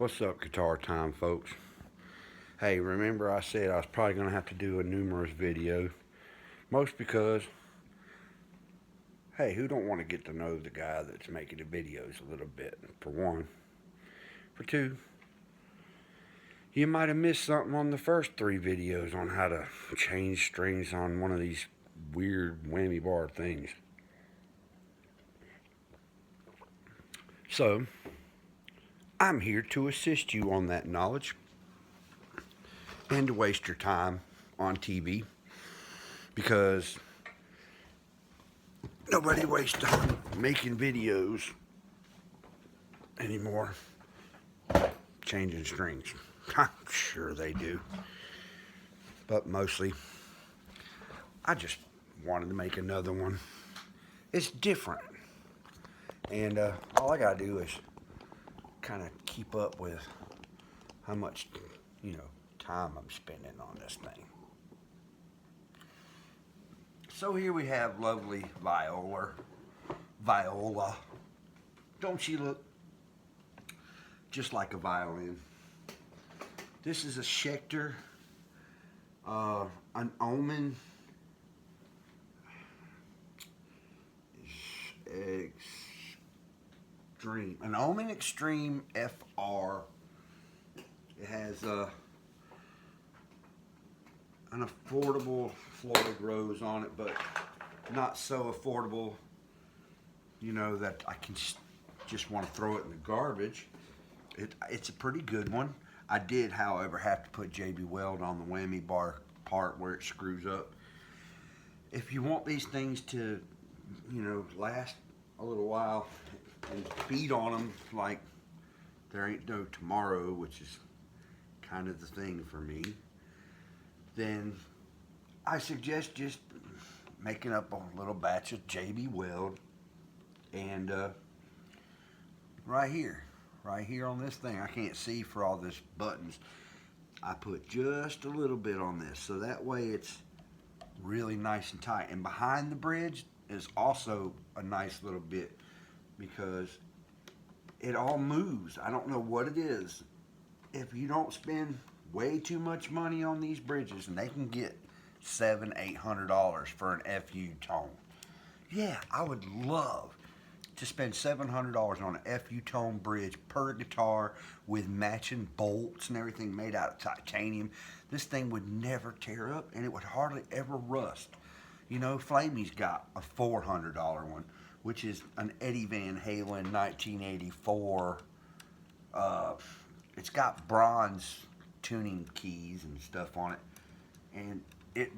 What's up, guitar time, folks? Hey, remember I said I was probably going to have to do a numerous video. Most because, hey, who don't want to get to know the guy that's making the videos a little bit, for one. For two, you might have missed something on the first three videos on how to change strings on one of these weird whammy bar things. So, I'm here to assist you on that knowledge and to waste your time on TV because nobody wastes time making videos anymore changing strings. I'm sure they do, but mostly I just wanted to make another one. It's different, and all I gotta do is kind of keep up with how much time I'm spending on this thing. So here we have lovely Viola. Don't she look just like a violin? This is a Schecter, an Omen Extreme, an Omen Extreme FR. It has an affordable Floyd Rose on it, but not so affordable, that I can just want to throw it in the garbage. It's a pretty good one. I did, however, have to put JB Weld on the whammy bar part where it screws up. If you want these things to, last a little while and beat on them like there ain't no tomorrow, which is kind of the thing for me, then I suggest just making up a little batch of JB Weld and right here on this thing, I can't see for all this buttons, I put just a little bit on this so that way it's really nice and tight. And behind the bridge is also a nice little bit because it all moves. I don't know what it is. If you don't spend way too much money on these bridges, and they can get $700-800 for an FU tone. Yeah, I would love to spend $700 on an FU tone bridge per guitar with matching bolts and everything made out of titanium. This thing would never tear up and it would hardly ever rust. Flamey's got a $400 one, which is an Eddie Van Halen 1984. It's got bronze tuning keys and stuff on it, and it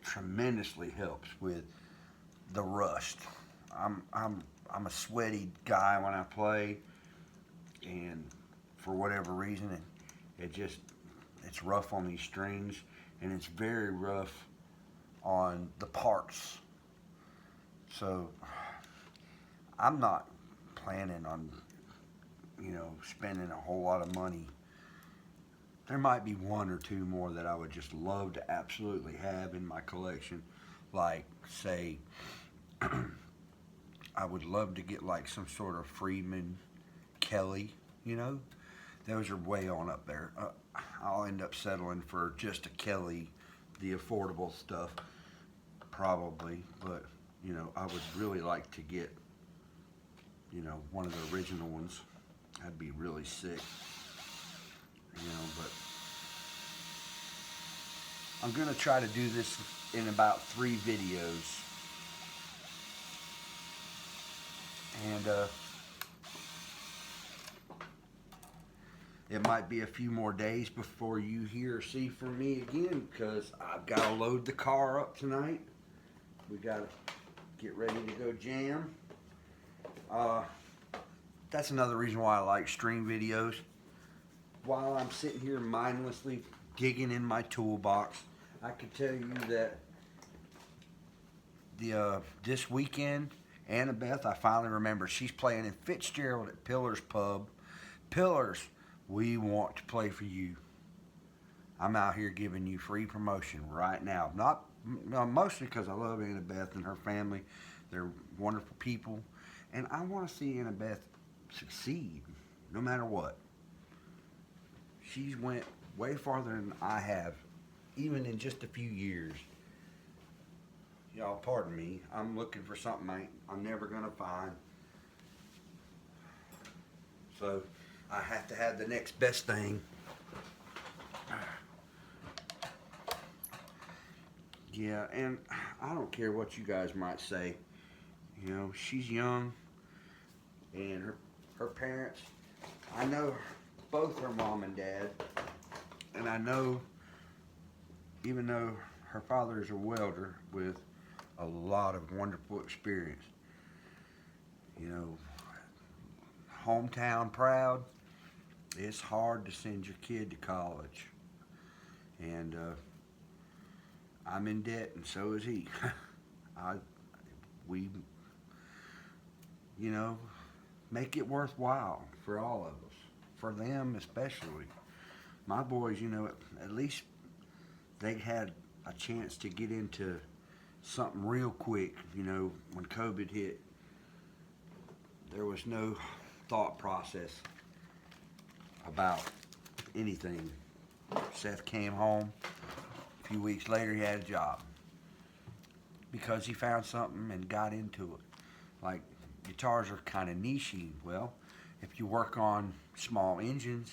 tremendously helps with the rust. I'm a sweaty guy when I play, and for whatever reason, it's rough on these strings, and it's very rough on the parts. So I'm not planning on spending a whole lot of money. There might be one or two more that I would just love to absolutely have in my collection, like say I would love to get like some sort of Friedman Kelly, those are way on up there. I'll end up settling for just a Kelly, the affordable stuff, probably, but I would really like to get one of the original ones. That'd be really sick, but I'm gonna try to do this in about 3 videos, and it might be a few more days before you hear or see from me again, because I've got to load the car up tonight. We got to get ready to go jam. That's another reason why I like stream videos. While I'm sitting here mindlessly digging in my toolbox, I can tell you that this weekend, Annabeth, I finally remember, she's playing in Fitzgerald at Pillars Pub. Pillars, we want to play for you. I'm out here giving you free promotion right now. Mostly because I love Annabeth and her family. They're wonderful people. And I want to see Annabeth succeed, no matter what. she's went way farther than I have, even in just a few years. Y'all, pardon me. I'm looking for something I'm never gonna find. So I have to have the next best thing. Yeah, and I don't care what you guys might say. You know, she's young, and her parents, I know both her mom and dad, and I know even though her father is a welder with a lot of wonderful experience, you know, hometown proud, it's hard to send your kid to college. And I'm in debt, and so is he. We, you know, make it worthwhile for all of us, for them especially. My boys, you know, at least they had a chance to get into something real quick. You know, when COVID hit, there was no thought process about anything. Seth came home. A few weeks later, he had a job because he found something and got into it. Like, guitars are kind of nichey. Well, if you work on small engines,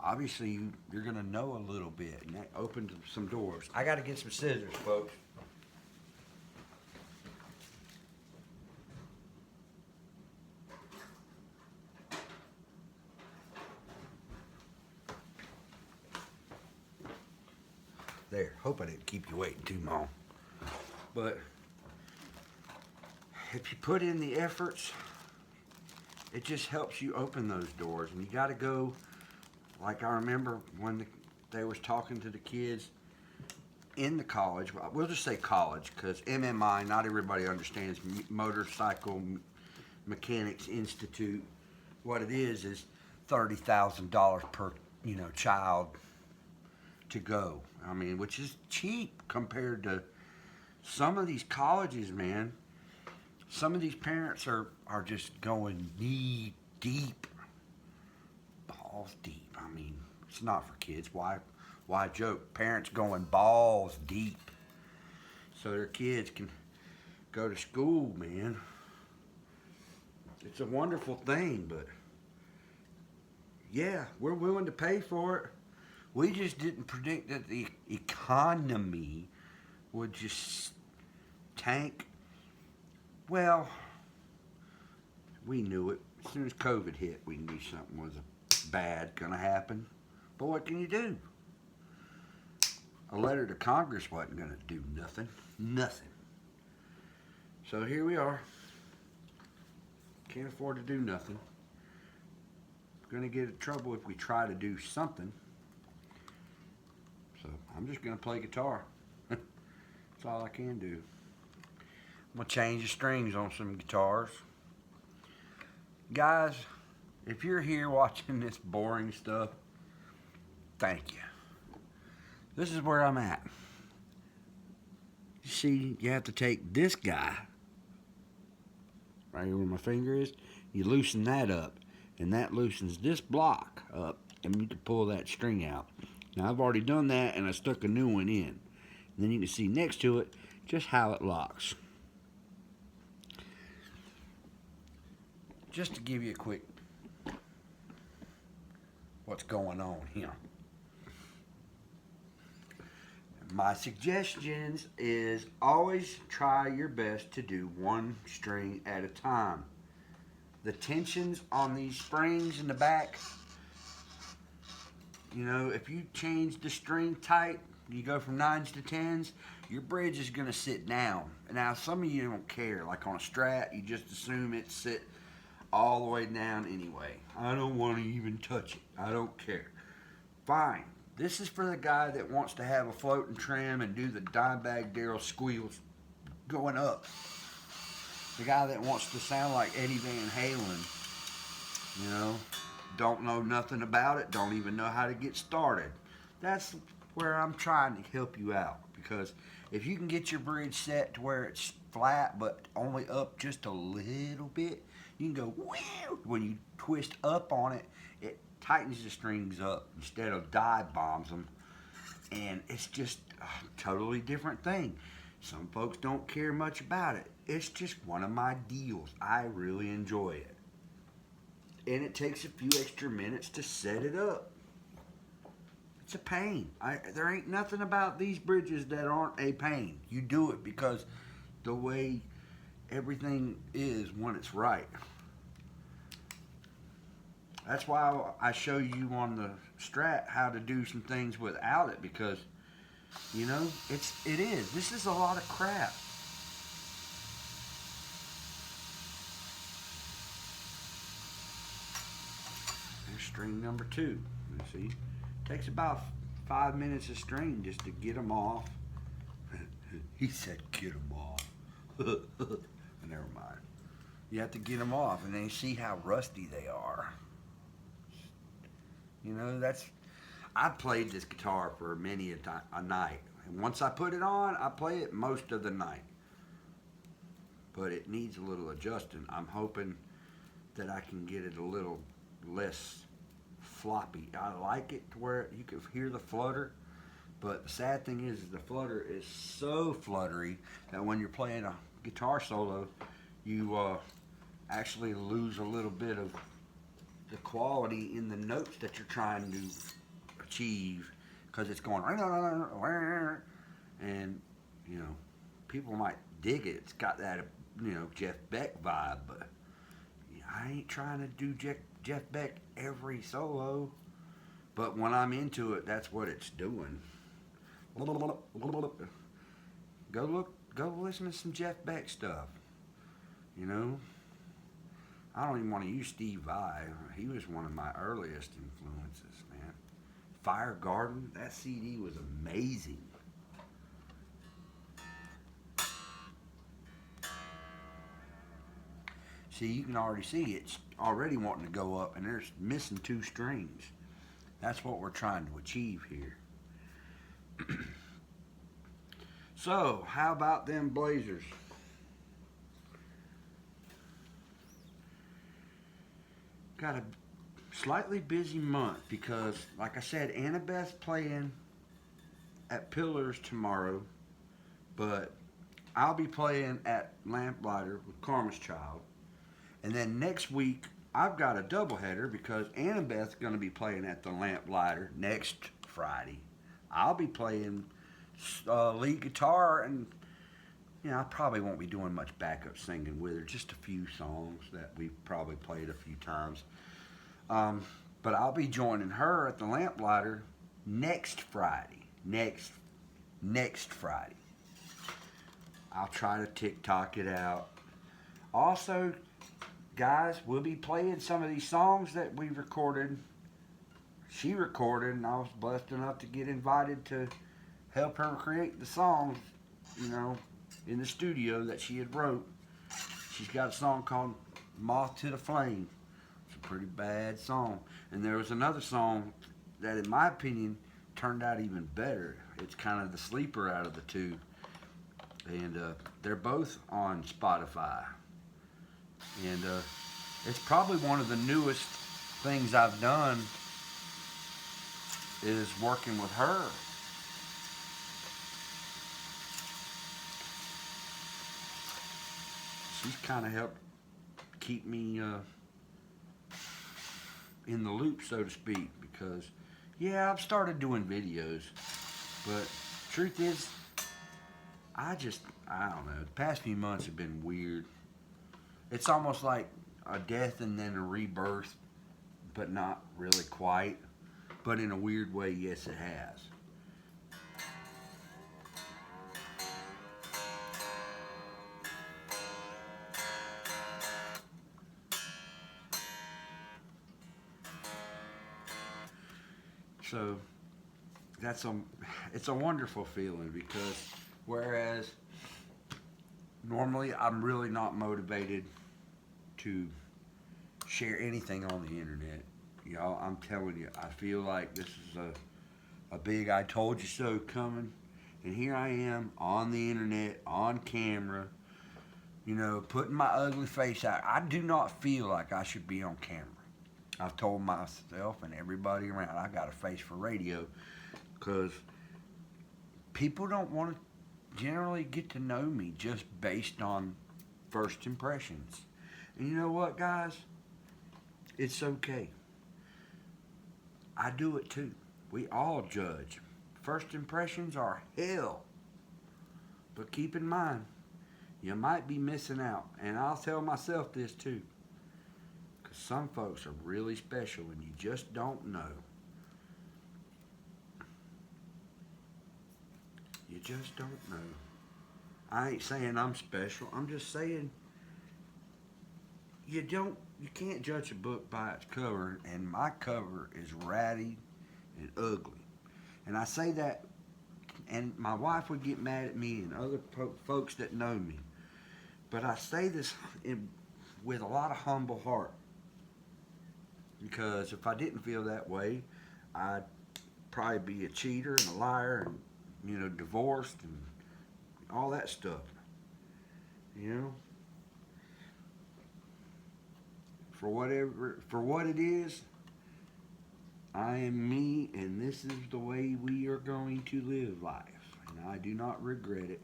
obviously you're going to know a little bit, and that opened some doors. I got to get some scissors, folks. There, hope I didn't keep you waiting too long. But if you put in the efforts, it just helps you open those doors. And you got to go, like I remember when they was talking to the kids in the college. We'll just say college, because MMI, not everybody understands Motorcycle Mechanics Institute. What it is $30,000 per, you know, child to go. I mean, which is cheap compared to some of these colleges, man. Some of these parents are just going knee deep, balls deep. I mean, it's not for kids. Why joke? Parents going balls deep so their kids can go to school, man. It's a wonderful thing, but yeah, we're willing to pay for it. We just didn't predict that the economy would just tank. Well, we knew it. As soon as COVID hit, we knew something was bad gonna happen. But what can you do? A letter to Congress wasn't gonna do nothing. Nothing. So here we are. Can't afford to do nothing. Gonna get in trouble if we try to do something. So I'm just gonna play guitar. That's all I can do. I'm gonna change the strings on some guitars. Guys, if you're here watching this boring stuff, thank you. This is where I'm at. You see, you have to take this guy, right here where my finger is, you loosen that up, and that loosens this block up, and you can pull that string out. Now I've already done that, and I stuck a new one in. And then you can see next to it just how it locks. Just to give you a quick what's going on here. My suggestions is always try your best to do one string at a time. The tensions on these springs in the back, you know, if you change the string tight, you go from 9s to 10s, your bridge is going to sit down. Now, some of you don't care. Like on a Strat, you just assume it sit all the way down anyway. I don't want to even touch it. I don't care. Fine. This is for the guy that wants to have a floating trim and do the Dimebag Darrell squeals going up. The guy that wants to sound like Eddie Van Halen, you know, don't know nothing about it, don't even know how to get started. That's where I'm trying to help you out, because if you can get your bridge set to where it's flat but only up just a little bit, you can go, when you twist up on it, tightens the strings up instead of dive bombs them, and it's just a totally different thing. Some folks don't care much about it. It's just one of my deals. I really enjoy it. And it takes a few extra minutes to set it up. It's a pain. There ain't nothing about these bridges that aren't a pain. You do it because the way everything is when it's right. That's why I show you on the Strat how to do some things without it, because you know, it is. This is a lot of crap. There's string number 2. You see, it takes about 5 minutes of string just to get them off. He said, "Get them off." Never mind. You have to get them off, and then you see how rusty they are. You know, I played this guitar for many a night. And once I put it on, I play it most of the night. But it needs a little adjusting. I'm hoping that I can get it a little less floppy. I like it to where you can hear the flutter. But the sad thing is the flutter is so fluttery that when you're playing a guitar solo, you actually lose a little bit of the quality in the notes that you're trying to achieve, because it's going, and you know, people might dig it. It's got that, you know, Jeff Beck vibe, but I ain't trying to do Jeff Beck every solo. But when I'm into it, that's what it's doing. Go listen to some Jeff Beck stuff. You know, I don't even want to use Steve Vai. He was one of my earliest influences, man. Fire Garden, that CD was amazing. See, you can already see it's already wanting to go up, and there's missing 2 strings. That's what we're trying to achieve here. So, how about them Blazers? Got a slightly busy month because, like I said, Annabeth's playing at Pillars tomorrow, but I'll be playing at Lamplighter with Karma's Child. And then next week, I've got a doubleheader because Annabeth's going to be playing at the Lamplighter next Friday. I'll be playing lead guitar, and you know, I probably won't be doing much backup singing with her, just a few songs that we've probably played a few times. But I'll be joining her at the Lamplighter next Friday. Next Friday. I'll try to TikTok it out. Also, guys, we'll be playing some of these songs that we recorded. She recorded, and I was blessed enough to get invited to help her create the songs, you know, in the studio that she had wrote. She's got a song called Moth to the Flame. It's a pretty bad song. And there was another song that, in my opinion, turned out even better. It's kind of the sleeper out of the two. And they're both on Spotify. And it's probably one of the newest things I've done is working with her. She's kind of helped keep me in the loop, so to speak, because, yeah, I've started doing videos, but truth is, I don't know, the past few months have been weird. It's almost like a death and then a rebirth, but not really quite. But in a weird way, yes, it has. So it's a wonderful feeling, because whereas normally I'm really not motivated to share anything on the internet. Y'all, I'm telling you, I feel like this is a big I told you so coming. And here I am on the internet, on camera, you know, putting my ugly face out. I do not feel like I should be on camera. I've told myself and everybody around I got a face for radio, because people don't want to generally get to know me just based on first impressions. And you know what, guys? It's okay. I do it too. We all judge. First impressions are hell. But keep in mind, you might be missing out. And I'll tell myself this too. Because some folks are really special and you just don't know. You just don't know. I ain't saying I'm special. I'm just saying you can't judge a book by its cover, and my cover is ratty and ugly. And I say that, and my wife would get mad at me and other folks that know me. But I say this with a lot of humble heart. Because if I didn't feel that way, I'd probably be a cheater and a liar and, divorced and all that stuff. For what it is, I am me, and this is the way we are going to live life. And I do not regret it.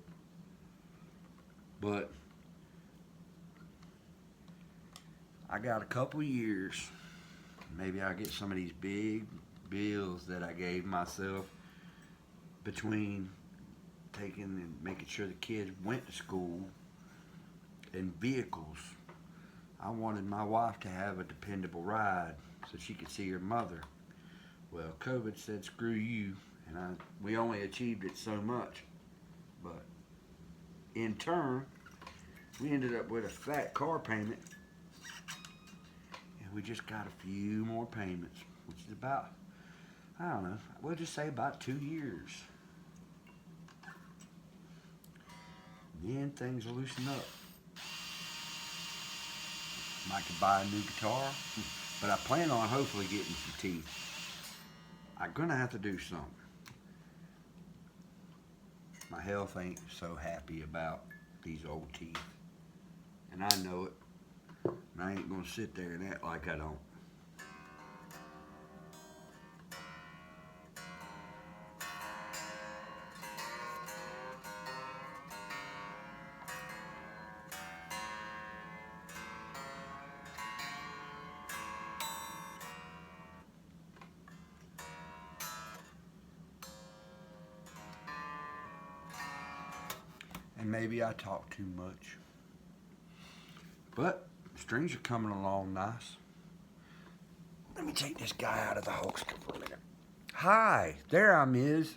But I got a couple years. Maybe I'll get some of these big bills that I gave myself between taking and making sure the kids went to school and vehicles. I wanted my wife to have a dependable ride so she could see her mother. Well, COVID said, screw you, and we only achieved it so much. But in turn, we ended up with a fat car payment, and we just got a few more payments, which is about, I don't know, we'll just say about 2 years. Then things will loosen up. I could buy a new guitar, but I plan on hopefully getting some teeth. I'm gonna have to do something. My health ain't so happy about these old teeth, and I know it. And I ain't gonna sit there and act like I don't. And maybe I talk too much. But strings are coming along nice. Let me take this guy out of the holster for a minute. Hi, there I'm is.